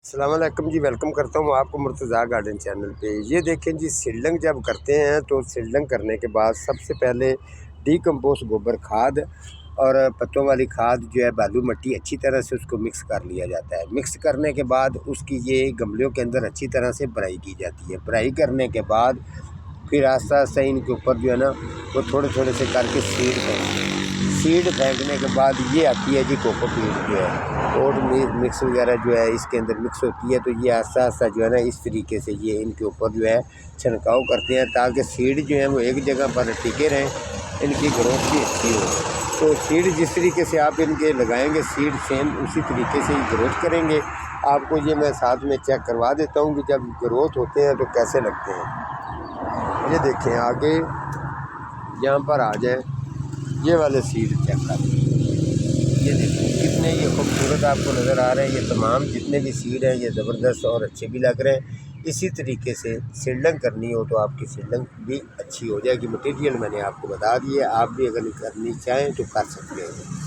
अस्सलाम वालेकुम जी। वेलकम करता हूँ आपको मुर्तज़ा गार्डन चैनल पे। ये देखें जी, सीडलिंग जब करते हैं तो सीडलिंग करने के बाद सबसे पहले डीकम्पोस्ट गोबर खाद और पत्तों वाली खाद जो है बालू मिट्टी अच्छी तरह से उसको मिक्स कर लिया जाता है। मिक्स करने के बाद उसकी ये गमलों के अंदर अच्छी तरह से भराई की जाती है। भराई करने के बाद फिर आस्ता आस्ता इनके ऊपर जो है ना वो थोड़े थोड़े से करके सीड फेंकने के बाद ये आती है जी कोकोपीट जो है ओट मिक्स वगैरह जो है इसके अंदर मिक्स होती है। तो ये आस्ता आस्ता जो है ना इस तरीके से ये इनके ऊपर जो है छिड़काव करते हैं ताकि सीड जो है वो एक जगह पर टिके रहें, इनकी ग्रोथ भी अच्छी हो। तो सीड जिस तरीके से आप इनके लगाएंगे सीड सेम उसी तरीके से ही ग्रोथ करेंगे। आपको ये मैं साथ में चेक करवा देता हूँ कि जब ग्रोथ होते हैं तो कैसे लगते हैं। ये देखें, आगे यहाँ पर आ जाए, ये वाले सीड चेक कर, ये देखिए कितने ये खूबसूरत आपको नज़र आ रहे हैं। ये तमाम जितने भी सीड हैं ये ज़बरदस्त और अच्छे भी लग रहे हैं। इसी तरीके से सीडलिंग करनी हो तो आपकी सीडलिंग भी अच्छी हो जाएगी। मटेरियल मैंने आपको बता दिए, आप भी अगर करनी चाहें तो कर सकते हैं।